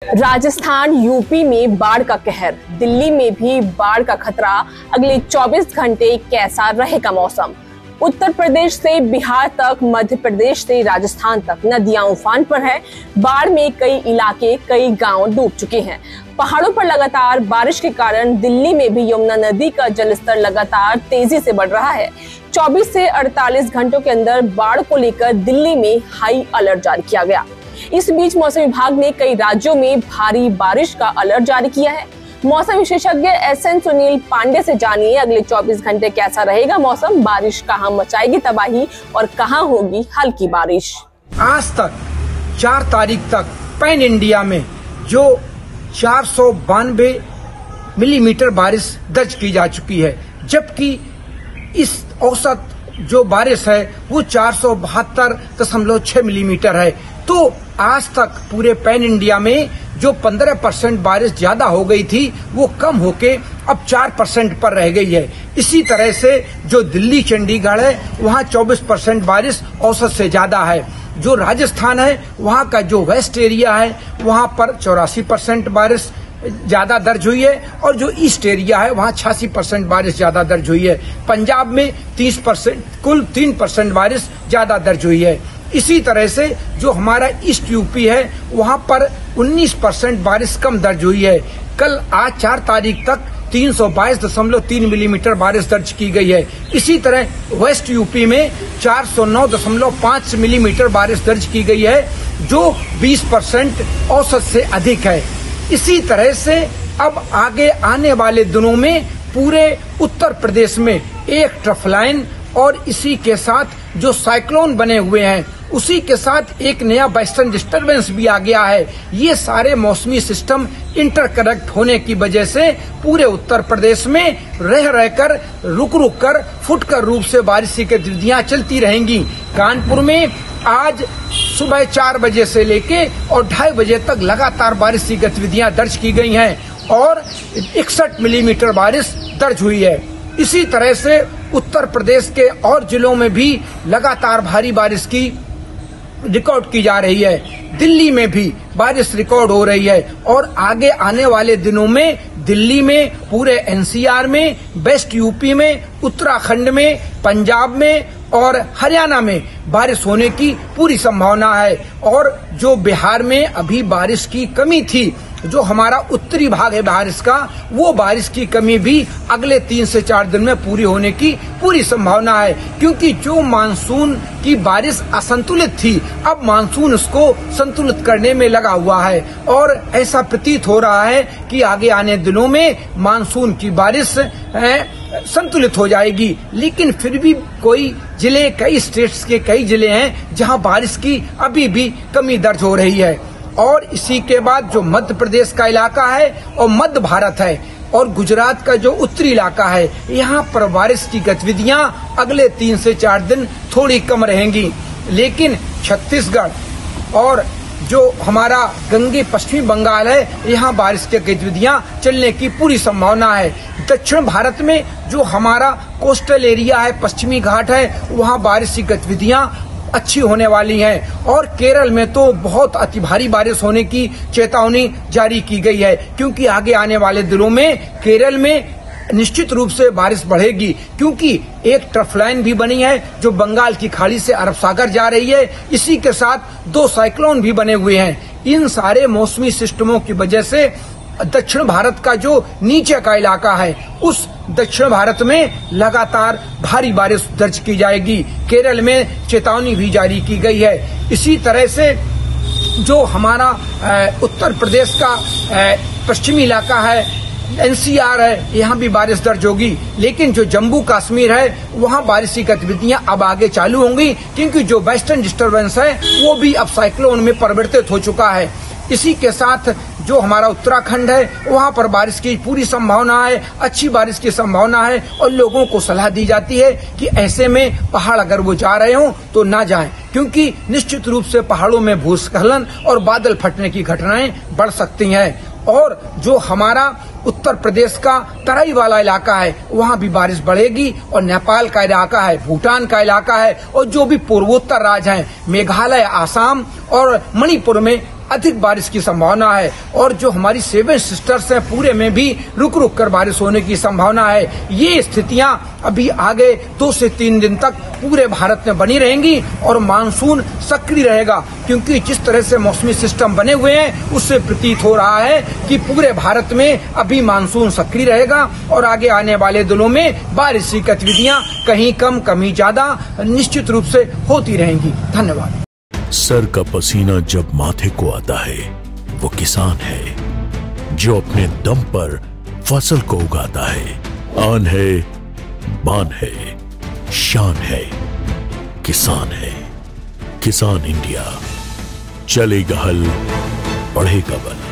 Rajasthan, UP में बाढ़ का कहर, दिल्ली में भी बाढ़ का खतरा। अगले 24 घंटे कैसा रहेगा मौसम? उत्तर प्रदेश से बिहार तक, मध्य प्रदेश से राजस्थान तक नदियां उफान पर है। बाढ़ में कई इलाके, कई गांव डूब चुके हैं। पहाड़ों पर लगातार बारिश के कारण दिल्ली में भी यमुना नदी का जलस्तर लगातार तेजी से बढ़ रहा है। 24 से 48 घंटों के अंदर बाढ़ को लेकर दिल्ली में हाई अलर्ट जारी किया गया। इस बीच मौसम विभाग ने कई राज्यों में भारी बारिश का अलर्ट जारी किया है। मौसम विशेषज्ञ SN सुनील पांडे से जानिए अगले 24 घंटे कैसा रहेगा मौसम, बारिश कहां मचाएगी तबाही और कहां होगी हल्की बारिश। आज तक 4 तारीख तक पैन इंडिया में जो 492 मिलीमीटर बारिश दर्ज की जा चुकी है, जबकि इस औसत जो बारिश है वो 472.6 मिलीमीटर है। तो आज तक पूरे पैन इंडिया में जो 15% बारिश ज्यादा हो गई थी वो कम होके अब 4% पर रह गई है। इसी तरह से जो दिल्ली, चंडीगढ़ है वहाँ 24% बारिश औसत से ज्यादा है। जो राजस्थान है वहाँ का जो वेस्ट एरिया है वहाँ पर 84% बारिश ज्यादा दर्ज हुई है और जो ईस्ट एरिया है वहाँ 86% बारिश ज्यादा दर्ज हुई है। पंजाब में 30%, कुल 3% बारिश ज्यादा दर्ज हुई है। इसी तरह से जो हमारा ईस्ट यूपी है वहाँ पर 19% बारिश कम दर्ज हुई है। आज 4 तारीख तक 322.3 मिलीमीटर बारिश दर्ज की गई है। इसी तरह वेस्ट यूपी में 409.5 मिलीमीटर बारिश दर्ज की गई है, जो 20% औसत से अधिक है। इसी तरह से अब आगे आने वाले दिनों में पूरे उत्तर प्रदेश में एक ट्रफ लाइन और इसी के साथ जो साइक्लोन बने हुए हैं उसी के साथ एक नया वेस्टर्न डिस्टरबेंस भी आ गया है। ये सारे मौसमी सिस्टम इंटरकनेक्ट होने की वजह से पूरे उत्तर प्रदेश में रहकर रुक कर फुटकर रूप से बारिश की गतिविधियां चलती रहेंगी। कानपुर में आज सुबह 4 बजे से लेके और 2:30 बजे तक लगातार बारिश की गतिविधियां दर्ज की गई हैं और 61 मिलीमीटर बारिश दर्ज हुई है। इसी तरह से उत्तर प्रदेश के और जिलों में भी लगातार भारी बारिश की रिकॉर्ड की जा रही है। दिल्ली में भी बारिश रिकॉर्ड हो रही है और आगे आने वाले दिनों में दिल्ली में, पूरे NCR में, वेस्ट यूपी में, उत्तराखंड में, पंजाब में और हरियाणा में बारिश होने की पूरी संभावना है। और जो बिहार में अभी बारिश की कमी थी, जो हमारा उत्तरी भाग है बारिश का, वो बारिश की कमी भी अगले 3 से 4 दिन में पूरी होने की पूरी संभावना है। क्योंकि जो मानसून की बारिश असंतुलित थी, अब मानसून उसको संतुलित करने में लगा हुआ है और ऐसा प्रतीत हो रहा है कि आगे आने दिनों में मानसून की बारिश संतुलित हो जाएगी। लेकिन फिर भी कई जिले, कई स्टेट्स के कई जिले हैं जहां बारिश की अभी भी कमी दर्ज हो रही है। और इसी के बाद जो मध्य प्रदेश का इलाका है और मध्य भारत है और गुजरात का जो उत्तरी इलाका है, यहाँ पर बारिश की गतिविधियां अगले 3 से 4 दिन थोड़ी कम रहेंगी। लेकिन छत्तीसगढ़ और जो हमारा गंगे पश्चिमी बंगाल है, यहाँ बारिश की गतिविधियां चलने की पूरी संभावना है। दक्षिण भारत में जो हमारा कोस्टल एरिया है, पश्चिमी घाट है, वहाँ बारिश की गतिविधियां अच्छी होने वाली हैं और केरल में तो बहुत अति भारी बारिश होने की चेतावनी जारी की गई है। क्योंकि आगे आने वाले दिनों में केरल में निश्चित रूप से बारिश बढ़ेगी, क्योंकि एक ट्रफ लाइन भी बनी है जो बंगाल की खाड़ी से अरब सागर जा रही है। इसी के साथ 2 साइक्लोन भी बने हुए हैं। इन सारे मौसमी सिस्टमों की वजह से दक्षिण भारत का जो नीचे का इलाका है, उस दक्षिण भारत में लगातार भारी बारिश दर्ज की जाएगी। केरल में चेतावनी भी जारी की गई है। इसी तरह से जो हमारा उत्तर प्रदेश का पश्चिमी इलाका है, NCR है, यहाँ भी बारिश दर्ज होगी। लेकिन जो जम्मू कश्मीर है वहाँ बारिश की गतिविधियां अब आगे चालू होंगी, क्योंकि जो वेस्टर्न डिस्टरबेंस है वो भी अब साइक्लोन में परिवर्तित हो चुका है। इसी के साथ जो हमारा उत्तराखंड है वहाँ पर बारिश की पूरी संभावना है, अच्छी बारिश की संभावना है और लोगों को सलाह दी जाती है कि ऐसे में पहाड़ अगर वो जा रहे हो तो ना जाएं, क्योंकि निश्चित रूप से पहाड़ों में भूस्खलन और बादल फटने की घटनाएं बढ़ सकती हैं। और जो हमारा उत्तर प्रदेश का तराई वाला इलाका है वहाँ भी बारिश बढ़ेगी और नेपाल का इलाका है, भूटान का इलाका है और जो भी पूर्वोत्तर राज्य हैं, मेघालय, आसाम और मणिपुर में अधिक बारिश की संभावना है। और जो हमारी 7 सिस्टर्स हैं पूरे में भी रुक रुक कर बारिश होने की संभावना है। ये स्थितियां अभी आगे 2 से 3 दिन तक पूरे भारत में बनी रहेंगी और मानसून सक्रिय रहेगा, क्योंकि जिस तरह से मौसमी सिस्टम बने हुए हैं उससे प्रतीत हो रहा है कि पूरे भारत में अभी मानसून सक्रिय रहेगा और आगे आने वाले दिनों में बारिश की गतिविधियां कहीं कम कहीं ज्यादा निश्चित रूप से होती रहेंगी। धन्यवाद। सर का पसीना जब माथे को आता है वो किसान है जो अपने दम पर फसल को उगाता है। आन है, बान है, शान है, किसान है। किसान इंडिया, चलेगा हल, बढ़ेगा बल।